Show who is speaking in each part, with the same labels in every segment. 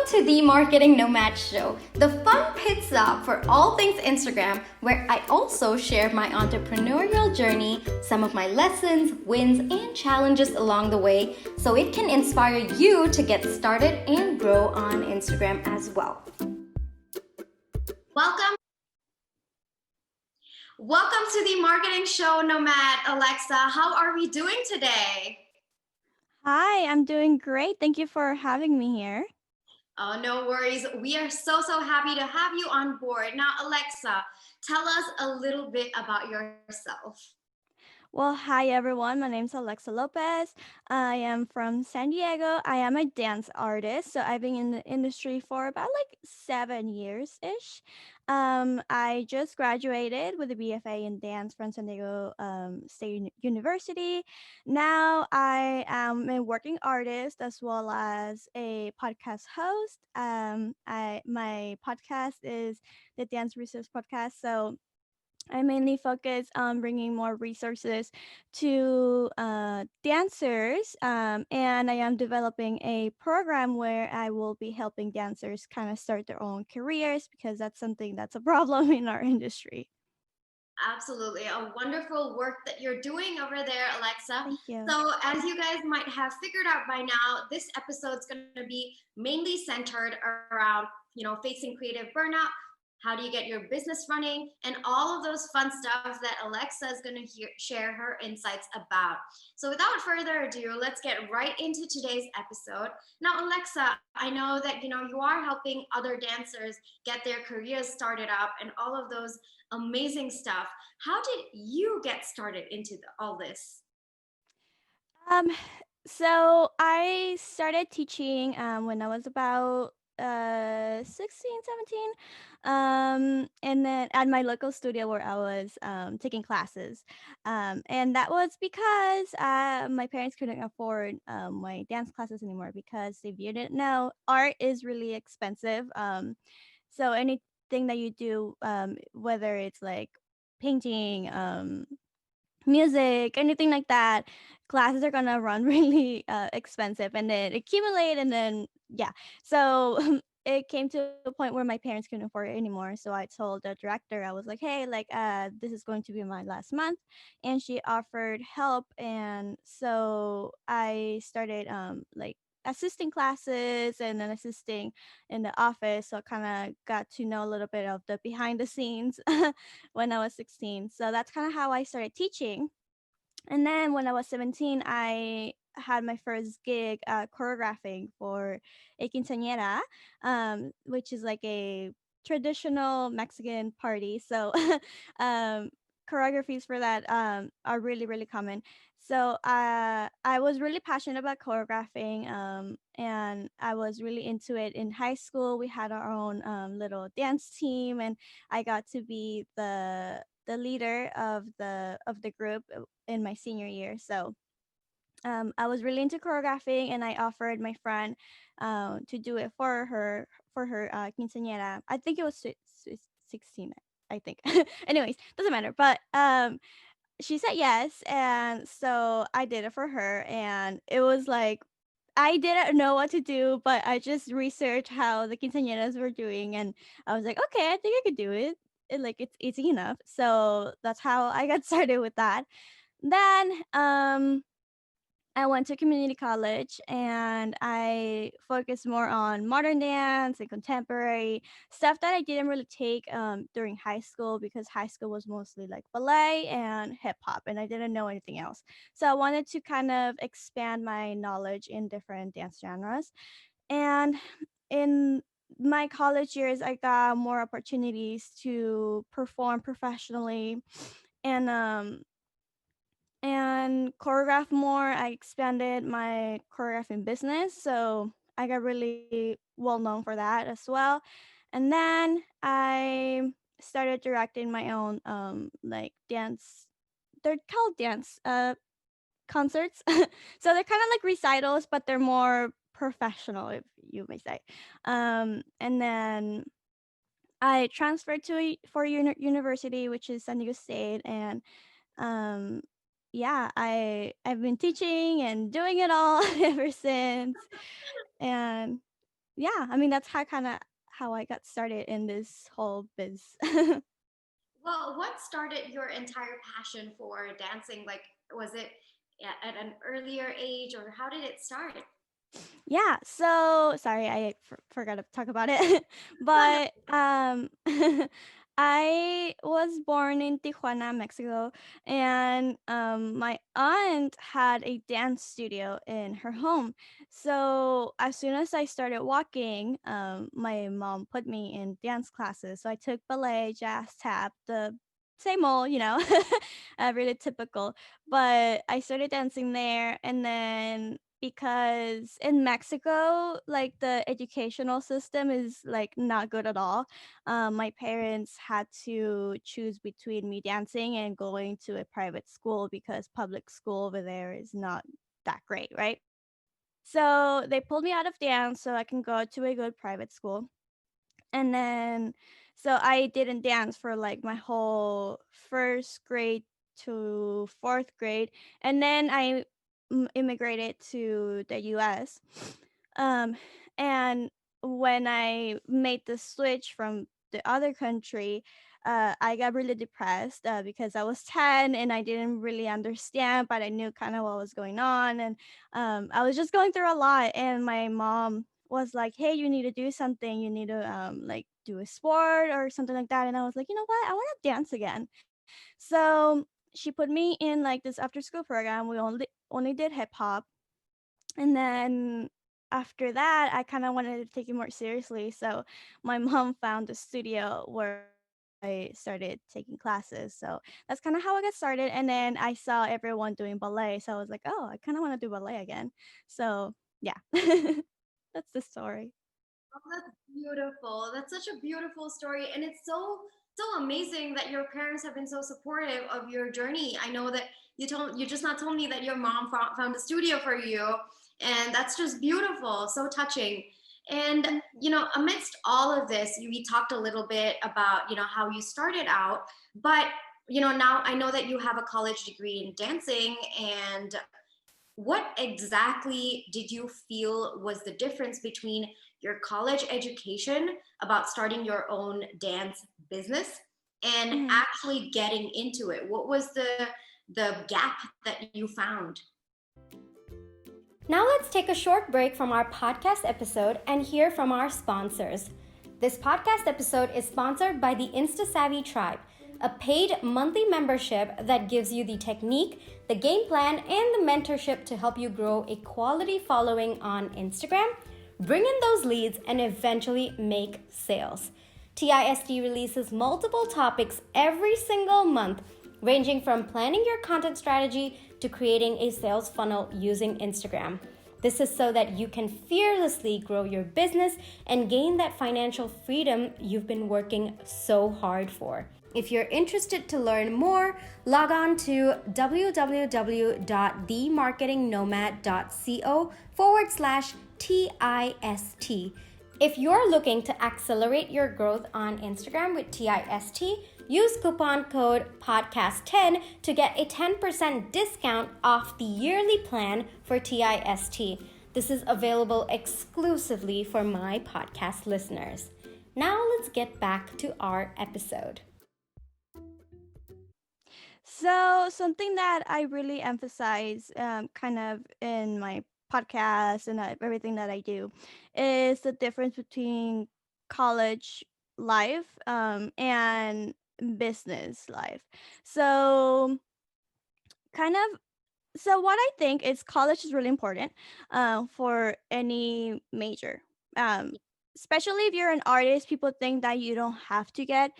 Speaker 1: to the Marketing Nomad Show, the fun pit stop for all things Instagram, where I also share my entrepreneurial journey, some of my lessons, wins, and challenges along the way, so it can inspire you to get started and grow on Instagram as well. Welcome. Welcome to the Marketing Show, Nomad. Alexa, how are we doing today?
Speaker 2: Hi, I'm doing great. Thank you for having me here.
Speaker 1: Oh, no worries. We are so happy to have you on board. Now, Alexa, tell us a little bit about yourself.
Speaker 2: Well, hi everyone. My name's Alexa Lopez. I am from San Diego. I am a dance artist, so I've been in the industry for about like 7 years ish. I just graduated with a BFA in dance from San Diego State University. Now I am a working artist as well as a podcast host. My podcast is the Dance Research Podcast. So I mainly focus on bringing more resources to dancers, and I am developing a program where I will be helping dancers kind of start their own careers because that's something that's a problem in our industry.
Speaker 1: Absolutely. A wonderful work that you're doing over there, Alexa.
Speaker 2: Thank you.
Speaker 1: So, as you guys might have figured out by now, this episode's going to be mainly centered around, facing creative burnout. How do you get your business running? And all of those fun stuff that Alexa is going to share her insights about. So, without further ado, let's get right into today's episode. Now, Alexa, I know that you are helping other dancers get their careers started up and all of those amazing stuff. How did you get started into all this?
Speaker 2: Um, so I started teaching when I was about 16, 17. And then at my local studio where I was taking classes. And that was because my parents couldn't afford my dance classes anymore because if you didn't know, art is really expensive. So anything that you do, whether it's like painting, music, anything like that, classes are gonna run really expensive and then accumulate and then yeah. So it came to a point where my parents couldn't afford it anymore. So I told the director, I was like, hey, like this is going to be my last month, and she offered help, and so I started like assisting classes and then assisting in the office. So I kind of got to know a little bit of the behind the scenes when I was 16. So that's kind of how I started teaching. And then when I was 17, I had my first gig choreographing for a quinceanera, which is like a traditional Mexican party. So um, choreographies for that are really, really common. So I was really passionate about choreographing, and I was really into it in high school. We had our own little dance team, and I got to be the leader of the group in my senior year. So I was really into choreographing, and I offered my friend to do it for her quinceañera. I think it was 16. I think. Anyways, doesn't matter. But she said yes, and so I did it for her, and it was like I didn't know what to do, but I just researched how the quinceañeras were doing, and I was like, okay, I think I could do it. Like it's easy enough. So that's how I got started with that. Then I went to community college and I focused more on modern dance and contemporary stuff that I didn't really take during high school because high school was mostly like ballet and hip hop, and I didn't know anything else. So I wanted to kind of expand my knowledge in different dance genres. And in my college years, I got more opportunities to perform professionally and choreograph more. I expanded my choreographing business, so I got really well known for that as well. And then I started directing my own like dance. They're called dance concerts. So they're kind of like recitals, but they're more professional, if you may say. And then I transferred to university, which is San Diego State, and um yeah, I've been teaching and doing it all ever since. And yeah, I mean that's how I got started in this whole biz.
Speaker 1: Well, what started your entire passion for dancing? Like, was it at an earlier age, or how did it start?
Speaker 2: Yeah, so sorry, I forgot to talk about it.
Speaker 1: Oh, no.
Speaker 2: But I was born in Tijuana, Mexico, and my aunt had a dance studio in her home. So as soon as I started walking, my mom put me in dance classes. So I took ballet, jazz, tap, the same old, really typical. But I started dancing there, and then because in Mexico, like the educational system is like not good at all. My parents had to choose between me dancing and going to a private school because public school over there is not that great, right? So they pulled me out of dance so I can go to a good private school. And then so I didn't dance for like my whole first grade to fourth grade. And then I immigrated to the US. Um, and when I made the switch from the other country, I got really depressed because I was 10 and I didn't really understand, but I knew kind of what was going on. And I was just going through a lot. And my mom was like, "Hey, you need to do something. You need to like do a sport or something like that." And I was like, "You know what? I want to dance again." So she put me in like this after school program. We only did hip hop, and then after that, I kind of wanted to take it more seriously. So my mom found a studio where I started taking classes. So that's kind of how I got started. And then I saw everyone doing ballet. So I was like, oh, I kind of want to do ballet again. So yeah, that's the story.
Speaker 1: Oh, that's beautiful. That's such a beautiful story. And it's so amazing that your parents have been so supportive of your journey. I know that you just not told me that your mom found a studio for you, and that's just beautiful, so touching. And amidst all of this, we talked a little bit about how you started out, but now I know that you have a college degree in dancing. And what exactly did you feel was the difference between your college education about starting your own dance business and
Speaker 2: Mhm.
Speaker 1: actually getting into it? What was the gap that you found?
Speaker 3: Now let's take a short break from our podcast episode and hear from our sponsors. This podcast episode is sponsored by the InstaSavvy Tribe, a paid monthly membership that gives you the technique, the game plan, and the mentorship to help you grow a quality following on Instagram, bring in those leads, and eventually make sales. TIST releases multiple topics every single month, ranging from planning your content strategy to creating a sales funnel using Instagram. This is so that you can fearlessly grow your business and gain that financial freedom you've been working so hard for. If you're interested to learn more, log on to www.themarketingnomad.co/TIST. If you're looking to accelerate your growth on Instagram with TIST, use coupon code PODCAST10 to get a 10% discount off the yearly plan for TIST. This is available exclusively for my podcast listeners. Now let's get back to our episode.
Speaker 2: So something that I really emphasize, kind of in my podcast and everything that I do, is the difference between college life and business life. So kind of so what I think is college is really important for any major. Um, Especially if you're an artist, people think that you don't have to get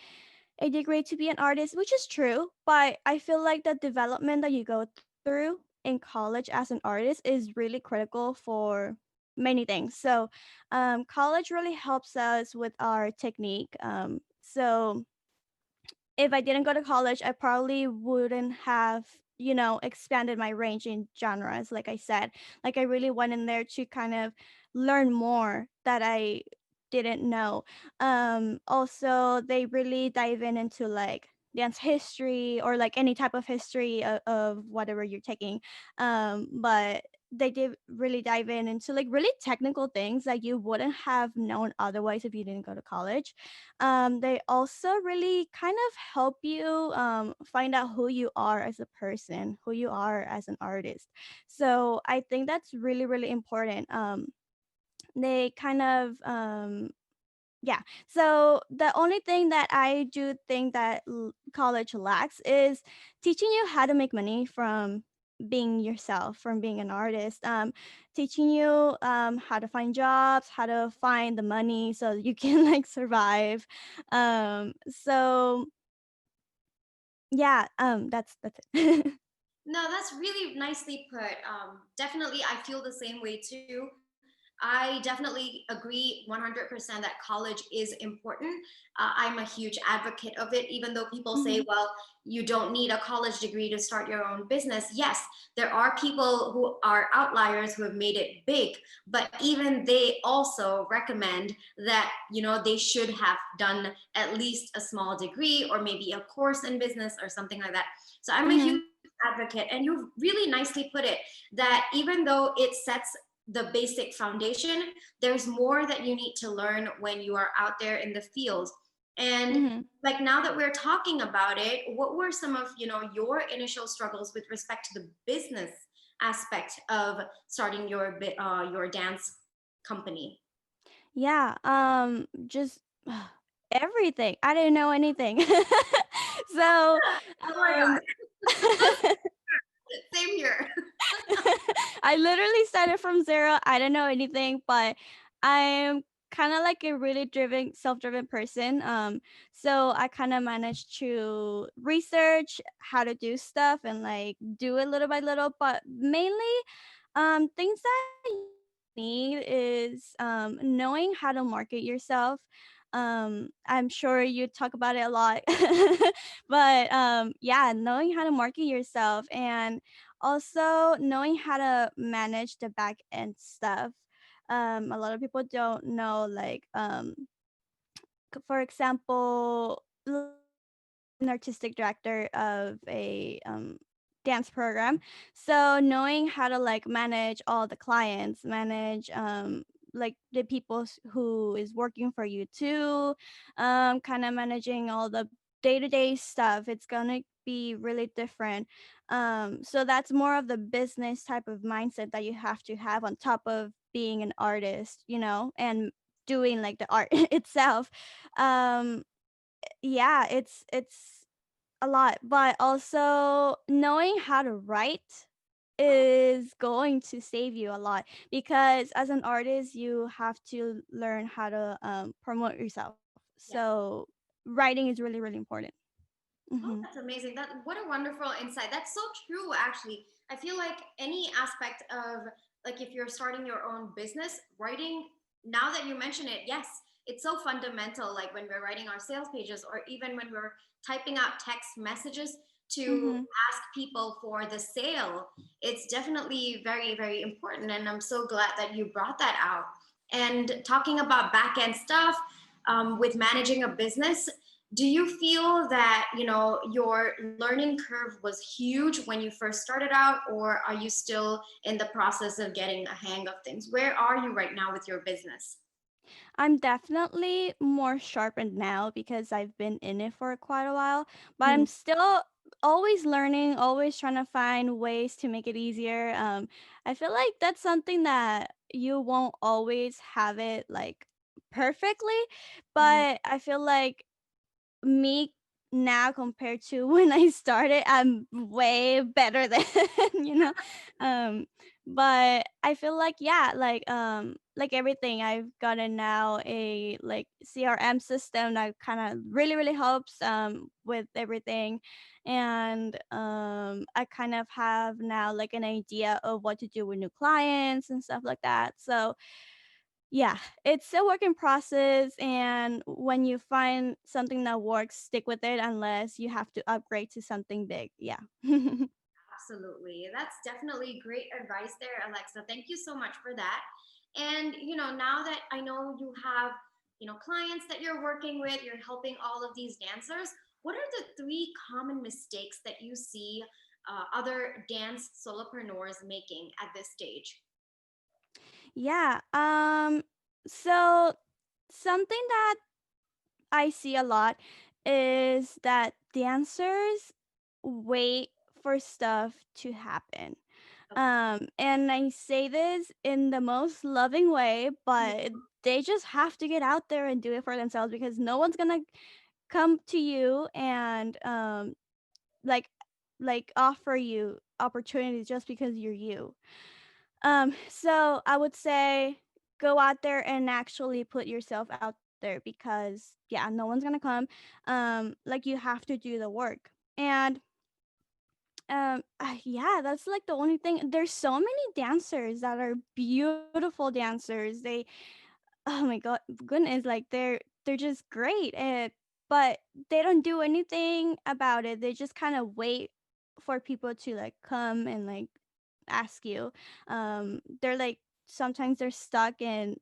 Speaker 2: a degree to be an artist, which is true. But I feel like the development that you go through in college as an artist is really critical for many things. So, college really helps us with our technique. So if I didn't go to college, I probably wouldn't have, expanded my range in genres. Like I said, like I really went in there to kind of learn more that I didn't know. Also, they really dive into like dance history or like any type of history of whatever you're taking. But they did really dive into like really technical things that you wouldn't have known otherwise if you didn't go to college. They also really kind of help you find out who you are as a person, who you are as an artist. So I think that's really, really important. They kind of yeah. So the only thing that I do think that college lacks is teaching you how to make money from being yourself, from being an artist. Teaching you how to find jobs, how to find the money so you can like survive. So yeah, that's it.
Speaker 1: No, that's really nicely put. Definitely, I feel the same way too. I definitely agree 100% that college is important. I'm a huge advocate of it, even though people say,
Speaker 2: Mhm.
Speaker 1: well, you don't need a college degree to start your own business. Yes, there are people who are outliers who have made it big, but even they also recommend that, they should have done at least a small degree or maybe a course in business or something like that. So I'm a
Speaker 2: Mhm.
Speaker 1: huge advocate, and you've really nicely put it that even though it sets the basic foundation, there's more that you need to learn when you are out there in the field. And
Speaker 2: Mhm.
Speaker 1: like now that we're talking about it, what were some of your initial struggles with respect to the business aspect of starting your dance company?
Speaker 2: Yeah, just everything. I didn't know anything. So,
Speaker 1: Oh my
Speaker 2: um
Speaker 1: god, same here.
Speaker 2: I literally started from zero. I don't know anything, but I'm kind of like a really self-driven person. So I kind of managed to research how to do stuff and like do it little by little, but mainly things that you need is knowing how to market yourself. I'm sure you talk about it a lot, but yeah, knowing how to market yourself and also knowing how to manage the back end stuff. A lot of people don't know, like, for example, an artistic director of a dance program. So knowing how to like manage all the clients, manage like the people who is working for you too, kind of managing all the day-to-day stuff, it's gonna be really different. So that's more of the business type of mindset that you have to have on top of being an artist, and doing like the art itself. um yeah, it's a lot, but also knowing how to write is going to save you a lot, because as an artist you have to learn how to promote yourself.
Speaker 1: Yes.
Speaker 2: So writing is really, really important.
Speaker 1: Oh,
Speaker 2: Hmm.
Speaker 1: that's amazing. What a wonderful insight. That's so true, actually. I feel like any aspect of, like, if you're starting your own business, writing, now that you mention it, yes, it's so fundamental. Like when we're writing our sales pages, or even when we're typing out text messages to
Speaker 2: Hmm.
Speaker 1: ask people for the sale, it's definitely very, very important. And I'm so glad that you brought that out. And talking about back end stuff, with managing a business, do you feel that your learning curve was huge when you first started out, or are you still in the process of getting a hang of things? Where are you right now with your business?
Speaker 2: I'm definitely more sharpened now because I've been in it for quite a while, but
Speaker 1: Hmm.
Speaker 2: I'm still always learning, always trying to find ways to make it easier. I feel like that's something that you won't always have it like perfectly, but I feel like me now compared to when I started, I'm way better than, you know. Um, but I feel like, yeah, like everything I've gotten now a like CRM system that kind of really, really helps with everything. And I kind of have now like an idea of what to do with new clients and stuff like that. So yeah, it's a work in process, and when you find something that works, stick with it unless you have to upgrade to something big. Yeah.
Speaker 1: Absolutely. That's definitely great advice there, Alexa. Thank you so much for that. And, now that I know you have, clients that you're working with, you're helping all of these dancers, what are the three common mistakes that you see other dance solopreneurs making at this stage?
Speaker 2: Yeah. So something that I see a lot is that dancers wait for stuff to happen. And I say this in the most loving way, but they just have to get out there and do it for themselves because no one's gonna come to you and like offer you opportunities just because you're you. So I would say go out there and actually put yourself out there because yeah, no one's gonna come. Like you have to do the work. And yeah, that's like the only thing. There's so many dancers that are beautiful dancers. They oh my god, goodness, like they're just great. And but they don't do anything about it. They just kind of wait for people to like come and like ask you. They're like sometimes they're stuck in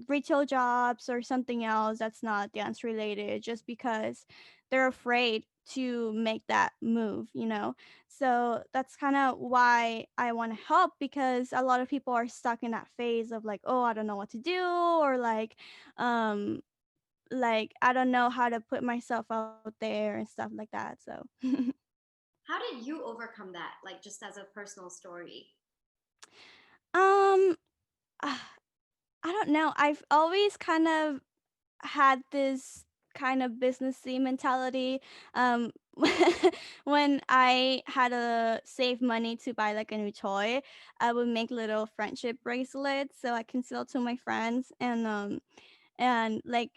Speaker 2: retail jobs or something else that's not dance related just because they're afraid to make that move, you know? So that's kind of why I want to help because a lot of people are stuck in that phase of like, oh, I don't know what to do, or um, I don't know how to put myself out there and stuff like that. So
Speaker 1: How did you overcome that, like just as a personal story?
Speaker 2: um, I don't know. I've always kind of had this kind of businessy mentality. Um, when I had to save money to buy like a new toy, I would make little friendship bracelets so I can sell to my friends and like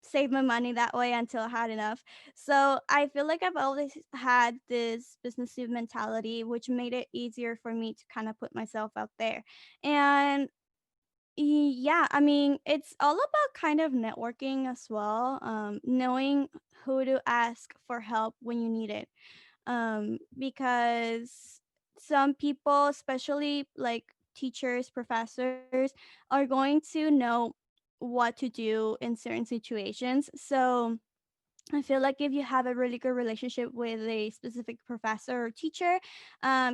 Speaker 2: save my money that way until I had enough. So I feel like I've always had this businessy mentality, which made it easier for me to kind of put myself out there. And yeah, I mean, it's all about kind of networking as well, knowing who to ask for help when you need it. Because some people, especially like teachers, professors, are going to know what to do in certain situations. So I feel like if you have a really good relationship with a specific professor or teacher,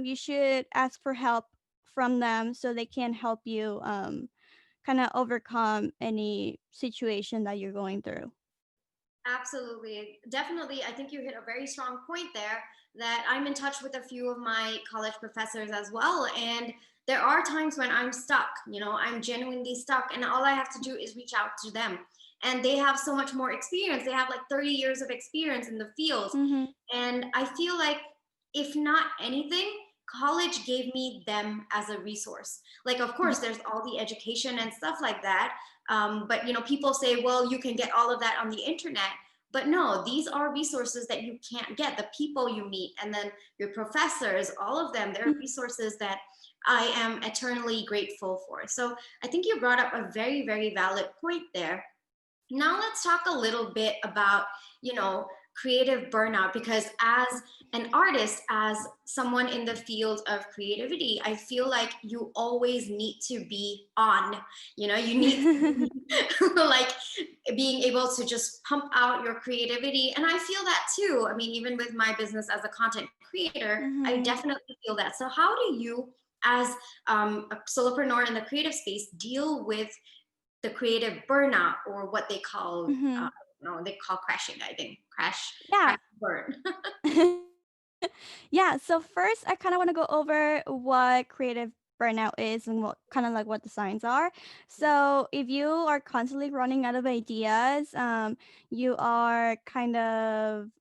Speaker 2: you should ask for help from them so they can help you. Kind of overcome any situation that you're going through.
Speaker 1: Absolutely. Definitely. I think you hit a very strong point there that I'm in touch with a few of my college professors as well. And there are times when I'm stuck, I'm genuinely stuck. And all I have to do is reach out to them. And they have so much more experience. They have like 30 years of experience in the field.
Speaker 2: Mhm.
Speaker 1: And I feel like, if not anything, college gave me them as a resource. Like, of course, there's all the education and stuff like that. But people say, well, you can get all of that on the internet. But no, these are resources that you can't get. The people you meet, and then your professors, all of them, they're resources that I am eternally grateful for. So I think you brought up a very, very valid point there. Now let's talk a little bit about, you know, creative burnout, because as an artist, as someone in the field of creativity, I feel like you always need to be on. You need to be like being able to just pump out your creativity. And I feel that too. I mean, even with my business as a content creator, I
Speaker 2: Mhm.
Speaker 1: definitely feel that. So how do you, as a solopreneur in the creative space, deal with the creative burnout, or what they call,
Speaker 2: Mhm.
Speaker 1: no, they call crashing, I think. Crash,
Speaker 2: Yeah.
Speaker 1: burn.
Speaker 2: Yeah, so first I kind of want to go over what creative burnout is and what kind of like what the signs are. So, if you are constantly running out of ideas, you are kind of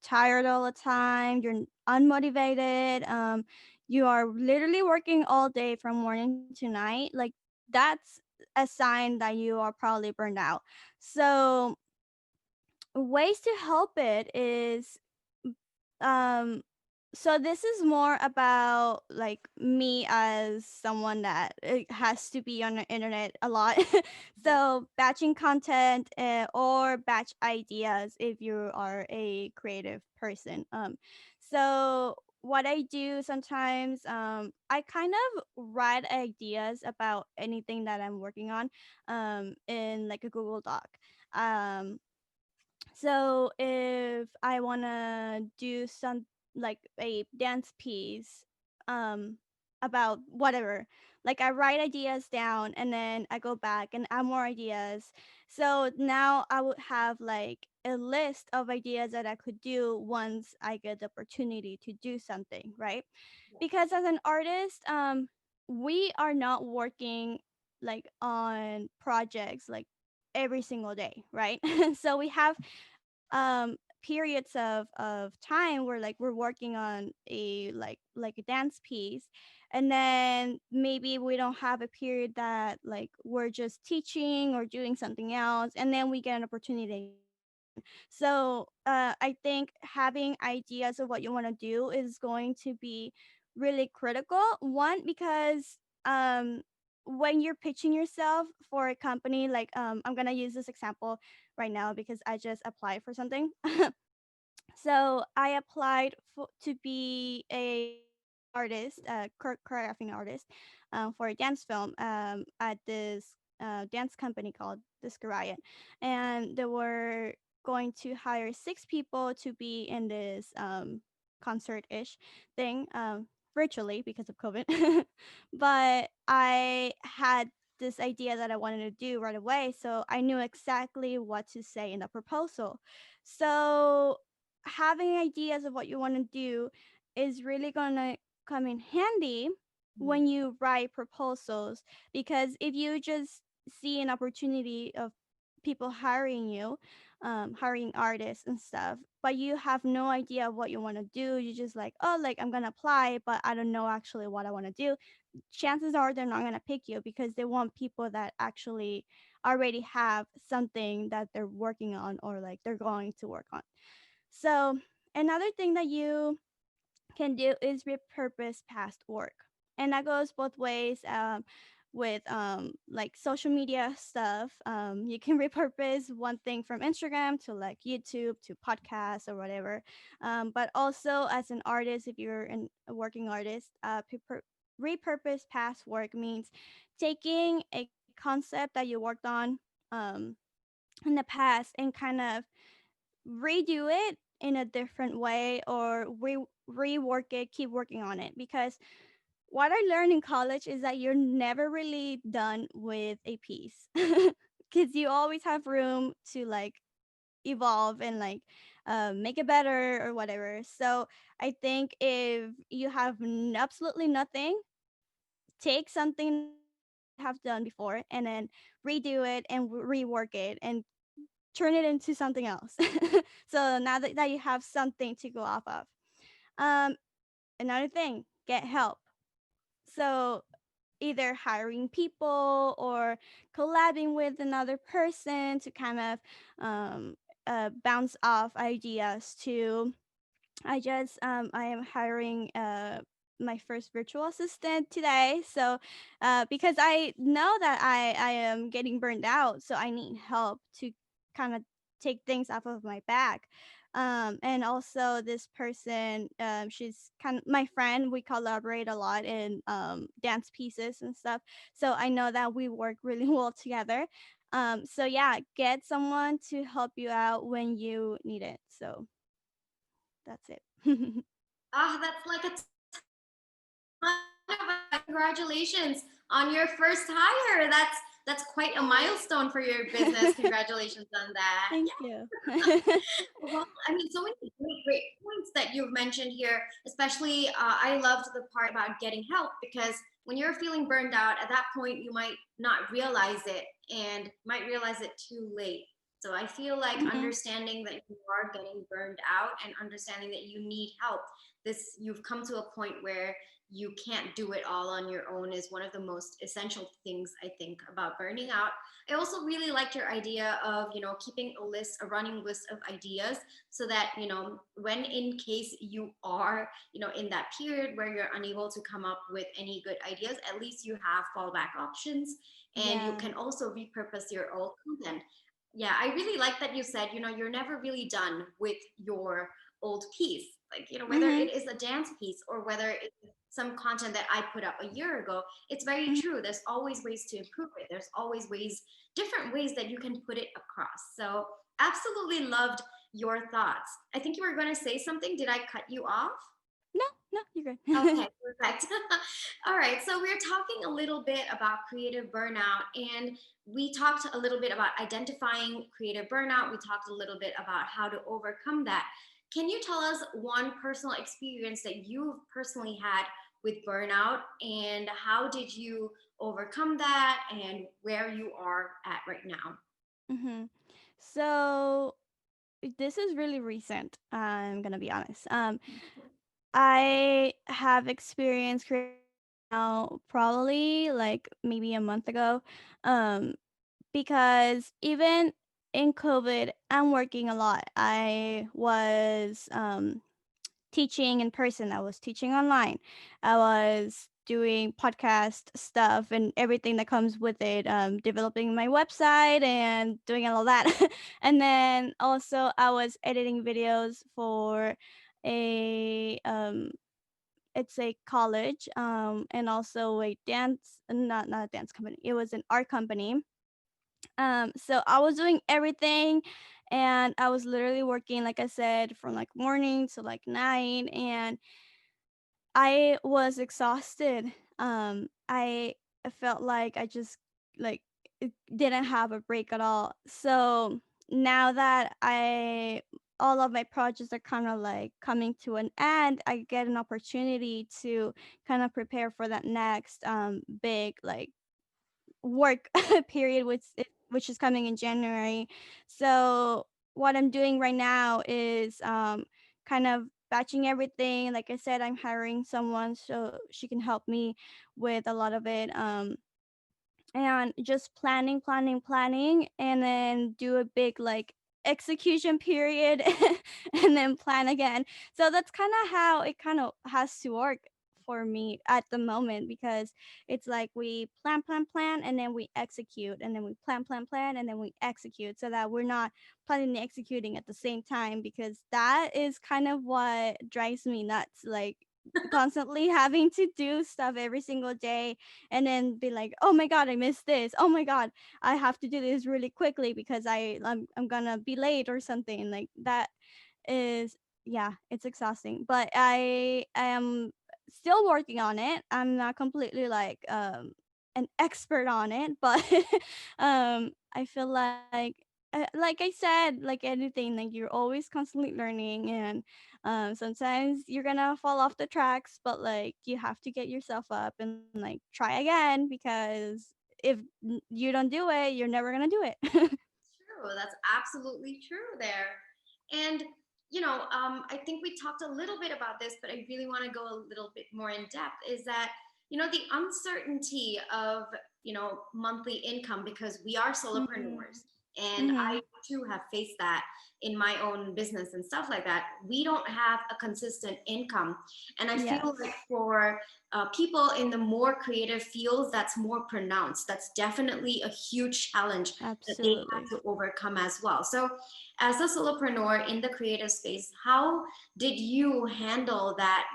Speaker 2: tired all the time, you're unmotivated, you are literally working all day from morning to night, like that's a sign that you are probably burned out. So, ways to help it is um so this is more about like me as someone that has to be on the internet a lot. So batching content or batch ideas if you are a creative person. So what I do sometimes, I kind of write ideas about anything that I'm working on in like a Google Doc. um so if I want to do some like a dance piece um about whatever. Like I write ideas down and then I go back and add more ideas. So now I would have like a list of ideas that I could do once I get the opportunity to do something, right? Because as an artist, we are not working like on projects like every single day, right? So we have periods of time where like we're working on a like a dance piece, and then maybe we don't have a period that like we're just teaching or doing something else, and then we get an opportunity again. So I think having ideas of what you want to do is going to be really critical. One, because when you're pitching yourself for a company, like I'm gonna use this example right now because I just applied for something. So I applied to be a artist, choreographing artist, for a dance film at this dance company called Disco Riot, and they were going to hire 6 people to be in this concert-ish thing, virtually because of COVID. But I had this idea that I wanted to do right away, so I knew exactly what to say in the proposal. So having ideas of what you want to do is really going to come in handy when you write proposals, because if you just see an opportunity of people hiring you, hiring artists and stuff, but you have no idea what you want to do, you just like, oh, like I'm gonna apply but I don't know actually what I want to do, chances are they're not going to pick you because they want people that actually already have something that they're working on or like they're going to work on. So, another thing that you can do is repurpose past work. And that goes both ways, with like social media stuff. You can repurpose one thing from Instagram to like YouTube to podcasts or whatever. But also, as an artist, if you're a working artist, repurpose past work means taking a concept that you worked on um, in the past and kind of redo it in a different way, or rework it, keep working on it. Because what I learned in college is that you're never really done with a piece because you always have room to like evolve and like make it better or whatever. So I think if you have absolutely nothing, take something that you have done before and then redo it and rework it and turn it into something else. So now that you have something to go off of. Um, Another thing, get help. So either hiring people or collabing with another person to kind of bounce off ideas to. I am hiring my first virtual assistant today. So because I know that I am getting burned out, so I need help to kind of take things off of my back. And also this person, she's kind of my friend. We collaborate a lot in dance pieces and stuff. So I know that we work really well together. So yeah, get someone to help you out when you need it. So that's it.
Speaker 1: Ah, that's like a congratulations on your first hire. That's quite a milestone for your business. Congratulations on that.
Speaker 2: Thank you.
Speaker 1: Well, I mean, so many great points that you've mentioned here, especially I loved the part about getting help, because when you're feeling burned out, at that point, you might not realize it and might realize it too late. So I feel like
Speaker 2: Mhm.
Speaker 1: understanding that you are getting burned out and understanding that you need help, this you've come to a point where you can't do it all on your own, is one of the most essential things I think about burning out. I also really liked your idea of, keeping a running list of ideas, so that, when in case you are, in that period where you're unable to come up with any good ideas, at least you have fallback options, and you
Speaker 2: Yeah.
Speaker 1: can also repurpose your old content. Yeah, I really like that you said, you're never really done with your old piece. Like, whether
Speaker 2: Mhm.
Speaker 1: it is a dance piece or whether it's some content that I put up a year ago, it's very
Speaker 2: Mhm.
Speaker 1: true. There's always ways to improve it. There's always different ways that you can put it across. So Absolutely loved your thoughts. I think you were going to say something. Did I cut you off?
Speaker 2: No, no, you're
Speaker 1: Okay,
Speaker 2: good.
Speaker 1: perfect. All right, so we're talking a little bit about creative burnout, and we talked a little bit about identifying creative burnout. We talked a little bit about how to overcome that. Can you tell us one personal experience that you've personally had with burnout, and how did you overcome that, and where you are at right now?
Speaker 2: hmm So this is really recent. I'm gonna be honest. I have experienced creating now probably like maybe a month ago. Um, because even in COVID, I'm working a lot. I was teaching in person, I was teaching online, I was doing podcast stuff and everything that comes with it, developing my website and doing all that. And then also, I was editing videos for a it's a college, and also a dance, not a dance company, it was an art company. So I was doing everything, and I was literally working, like I said, from like morning to like night, and I was exhausted. I felt like I just like didn't have a break at all. So now that I all of my projects are kind of like coming to an end, I get an opportunity to kind of prepare for that next big like work period, which is coming in January. So what I'm doing right now is kind of batching everything. Like I said, I'm hiring someone so she can help me with a lot of it. And just planning, and then do a big like execution period and then plan again. So that's kind of how it kind of has to work for me at the moment, because it's like we plan, and then we execute, and then we plan, and then we execute, so that we're not planning and executing at the same time, because that is kind of what drives me nuts, like constantly having to do stuff every single day, and then be like, oh my god, I missed this, oh my god, I have to do this really quickly because I'm gonna be late or something like that. Is Yeah, it's exhausting, but I am still working on it. I'm not completely an expert on it, but I feel like I said, like anything, like you're always constantly learning, and sometimes you're gonna fall off the tracks, but like you have to get yourself up and like try again, because if you don't do it, you're never gonna do it.
Speaker 1: True. That's absolutely true there. And, I think we talked a little bit about this, but I really want to go a little bit more in depth is that, the uncertainty of, monthly income, because we are
Speaker 2: Mm,
Speaker 1: solopreneurs. And
Speaker 2: mhm.
Speaker 1: I too have faced that in my own business and stuff like that. We don't have a consistent income. And I feel like
Speaker 2: Yes,
Speaker 1: for people in the more creative fields, that's more pronounced. That's definitely a huge challenge that they
Speaker 2: absolutely.
Speaker 1: had to overcome as well. So, as a solopreneur in the creative space, how did you handle that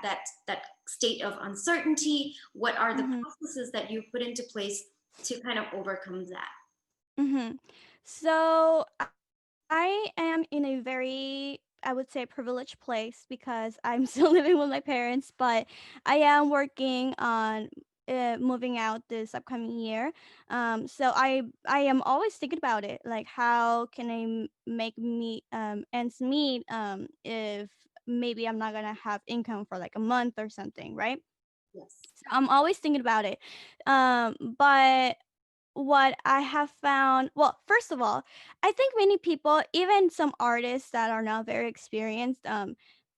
Speaker 1: state of uncertainty? What are the
Speaker 2: Mhm.
Speaker 1: processes that you put into place to kind of overcome that?
Speaker 2: Mhm. So I am in a very, I would say, privileged place, because I'm still living with my parents, but I am working on moving out this upcoming year. So I am always thinking about it, like how can I make me ends meet, if maybe I'm not gonna have income for like a month or something, right?
Speaker 1: Yes.
Speaker 2: So I'm always thinking about it. But what I have found, well, first of all, I think many people, even some artists that are not very experienced,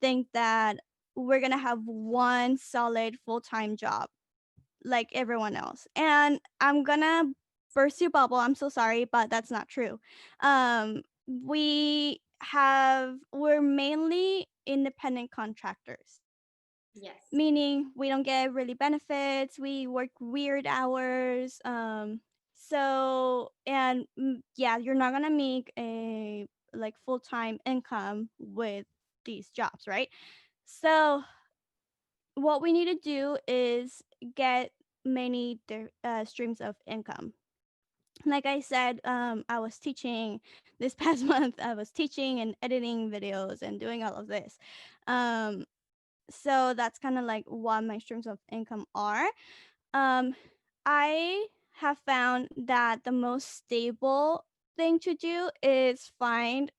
Speaker 2: think that we're gonna have one solid full-time job like everyone else. And I'm gonna burst your bubble. I'm so sorry, but that's not true. We're mainly independent contractors,
Speaker 1: Yes.
Speaker 2: meaning we don't get really benefits, we work weird hours, yeah, you're not gonna make a like full-time income with these jobs, right? So what we need to do is get many streams of income. like I said, I was teaching this past month. I was teaching and editing videos and doing all of this. Um, so that's kind of like what my streams of income are. Um, I have found that the most stable thing to do is find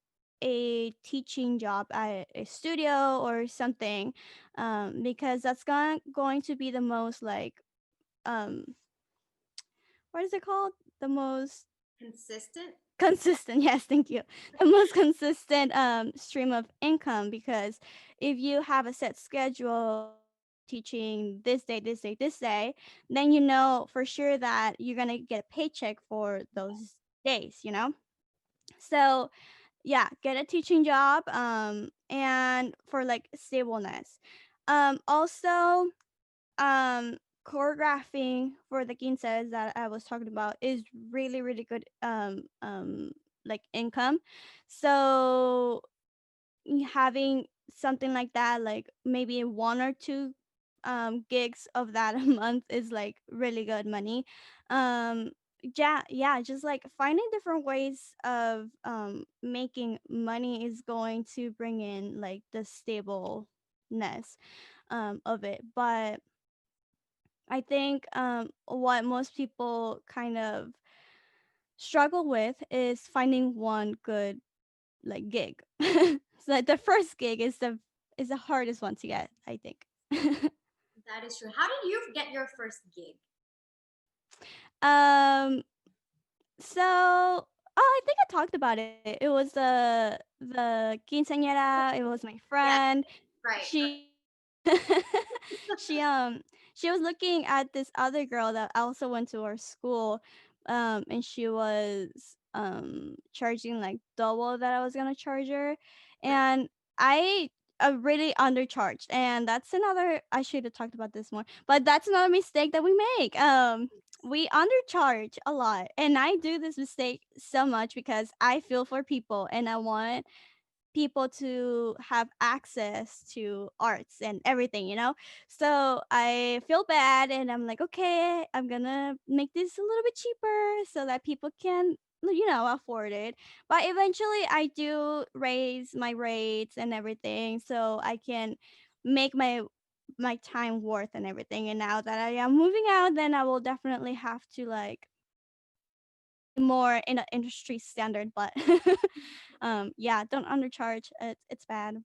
Speaker 2: a teaching job at a studio or something, because that's going to be the most like, um, what is it called? The most
Speaker 1: Consistent.
Speaker 2: consistent. Yes, thank you. The most consistent stream of income, because if you have a set schedule, teaching this day, this day, this day, then you know for sure that you're gonna get a paycheck for those days, you know. So yeah, get a teaching job, and for like stableness. Also, um choreographing for the quinces that I was talking about is really really good, like income. So having something like that, like maybe one or two gigs of that a month, is like really good money. um yeah, just like finding different ways of making money is going to bring in like the stableness of it. But I think what most people kind of struggle with is finding one good like gig. So the first gig is the hardest one to get, I think.
Speaker 1: That is true. How did you get your first gig?
Speaker 2: um so oh, I think I talked about it. It was the quinceanera. It was my
Speaker 1: Yes,
Speaker 2: friend.
Speaker 1: right.
Speaker 2: She she she was looking at this other girl that also went to our school, and she was charging like double that I was gonna charge her.
Speaker 1: Right.
Speaker 2: And I really undercharged, and that's another, I should have talked about this more, but that's another mistake that we make. We undercharge a lot, and I do this mistake so much because I feel for people and I want people to have access to arts and everything, you know? So I feel bad and I'm like, okay, I'm gonna make this a little bit cheaper so that people can, you know, afford it. But eventually I do raise my rates and everything so I can make my time worth and everything. And now that I am moving out, then I will definitely have to like be more in an industry standard. But yeah, don't undercharge. It's bad.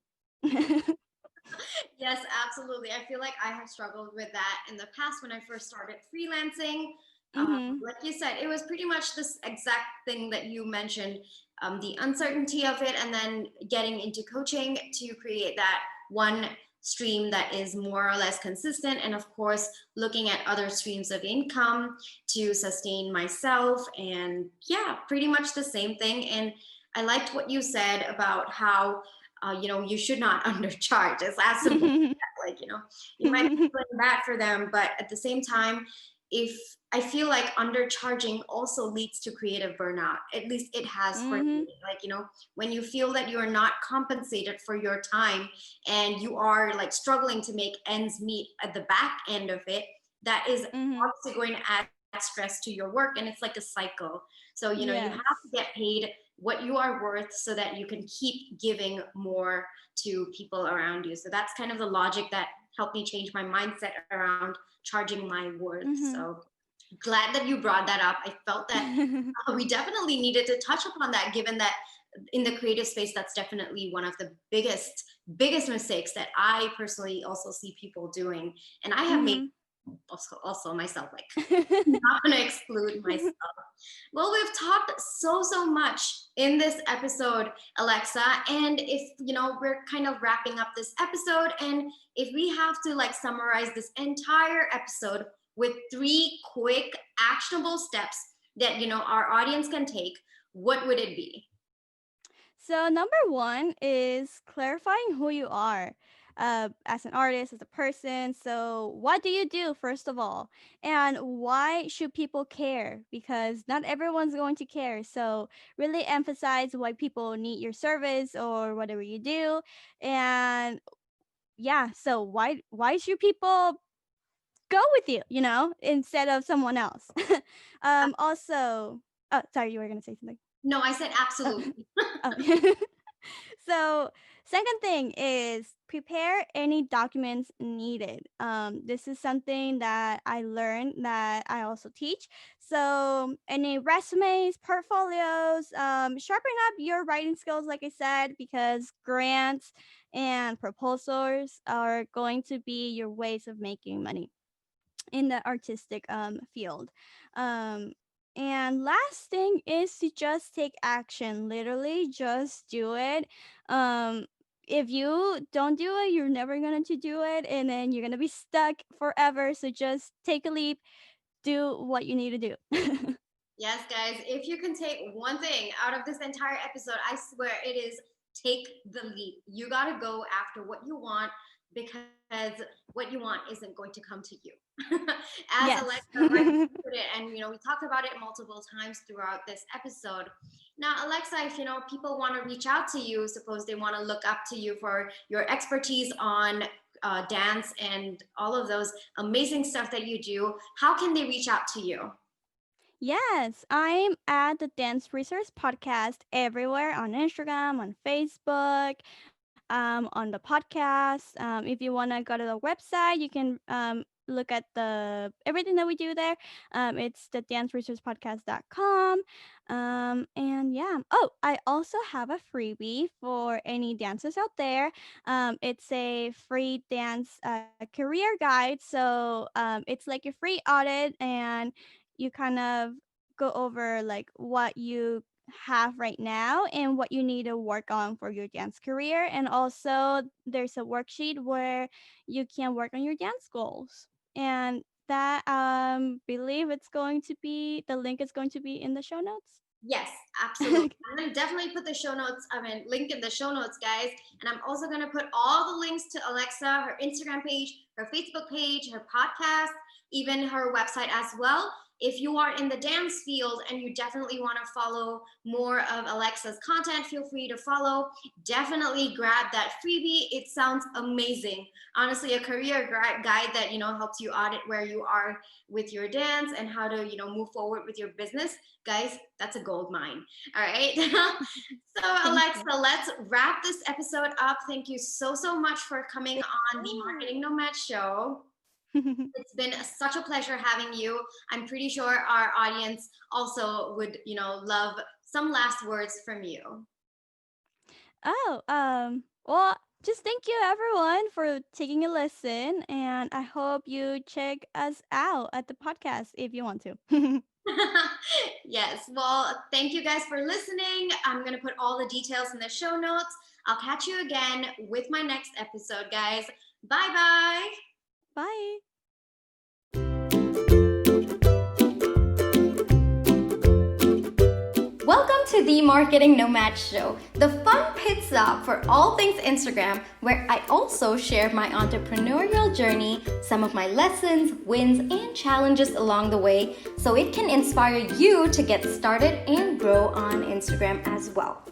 Speaker 1: Yes, absolutely. I feel like I have struggled with that in the past when I first started freelancing.
Speaker 2: Mhm.
Speaker 1: Like you said, it was pretty much this exact thing that you mentioned, the uncertainty of it, and then getting into coaching to create that one stream that is more or less consistent. And of course, looking at other streams of income to sustain myself. And yeah, pretty much the same thing. And I liked what you said about how you should not undercharge. It's as simple as that. Like, you might be feeling bad for them, but at the same time, if I feel like undercharging also leads to creative burnout. At least it has for me.
Speaker 2: Mhm.
Speaker 1: Like, when you feel that you are not compensated for your time and you are like struggling to make ends meet at the back end of it, that is
Speaker 2: Mhm.
Speaker 1: obviously going to add stress to your work, and it's like a cycle. So, you have
Speaker 2: Yes.
Speaker 1: to get paid what you are worth so that you can keep giving more to people around you. So that's kind of the logic that helped me change my mindset around charging my worth.
Speaker 2: Mhm.
Speaker 1: So glad that you brought that up. I felt that we definitely needed to touch upon that, given that in the creative space, that's definitely one of the biggest mistakes that I personally also see people doing, and I have made
Speaker 2: Mhm.
Speaker 1: also myself, like, I'm not going to exclude myself. Well, we've talked so much in this episode, Alexa, and if we're kind of wrapping up this episode, and if we have to like summarize this entire episode with three quick actionable steps that our audience can take, what would it be?
Speaker 2: So number one is clarifying who you are, as an artist, as a person. So what do you do first of all, and why should people care? Because not everyone's going to care. So really emphasize why people need your service or whatever you do, and yeah. So why should people go with you? You know, instead of someone else. Also. Oh, sorry, you were gonna say something.
Speaker 1: No, I said
Speaker 2: Oh.
Speaker 1: absolutely.
Speaker 2: Oh. So, second thing is prepare any documents needed. This is something that I learned that I also teach. So, any resumes, portfolios, sharpen up your writing skills, like I said, because grants and proposals are going to be your ways of making money in the artistic field. Um, and last thing is to just take action. Literally, just do it. Um, if you don't do it, you're never going to do it, and then you're going to be stuck forever. So just take a leap, do what you need to do.
Speaker 1: Yes, guys, if you can take one thing out of this entire episode, I swear it is take the leap. You got to go after what you want because what you want isn't going to come to you. As
Speaker 2: Yes.
Speaker 1: Alexa rightly put it, and we talked about it multiple times throughout this episode. Now, Alexa, if people want to reach out to you, suppose they want to look up to you for your expertise on dance and all of those amazing stuff that you do, how can they reach out to you?
Speaker 2: Yes, I'm at the Dance Resource Podcast everywhere on Instagram, on Facebook, on the podcast. If you want to go to the website, you can look at the everything that we do there. It's the danceresourcepodcast.com. And yeah. Oh, I also have a freebie for any dancers out there. It's a free dance career guide. So it's like a free audit, and you kind of go over like what you have right now and what you need to work on for your dance career. And also, there's a worksheet where you can work on your dance goals. And that believe it's going to be the link is going to be in the show notes.
Speaker 1: Yes, absolutely. I'm going to definitely put the show notes, link in the show notes, guys. And I'm also going to put all the links to Alexa, her Instagram page, her Facebook page, her podcast, even her website as well. If you are in the dance field and you definitely want to follow more of Alexa's content, feel free to follow. Definitely grab that freebie. It sounds amazing. Honestly, a career guide that, helps you audit where you are with your dance and how to, move forward with your business. Guys, that's a gold mine. All right. So, Alexa, let's wrap this episode up. Thank you so much for coming on the Marketing Nomad show. It's been such a pleasure having you. I'm pretty sure our audience also would, love some last words from you.
Speaker 2: Oh, well, just thank you everyone for taking a listen, and I hope you check us out at the podcast if you want to.
Speaker 1: Yes. Well, thank you guys for listening. I'm going to put all the details in the show notes. I'll catch you again with my next episode, guys. Bye-bye.
Speaker 2: Bye.
Speaker 3: Welcome to the Marketing Nomad Show, the fun pit stop for all things Instagram, where I also share my entrepreneurial journey, some of my lessons, wins, and challenges along the way, so it can inspire you to get started and grow on Instagram as well.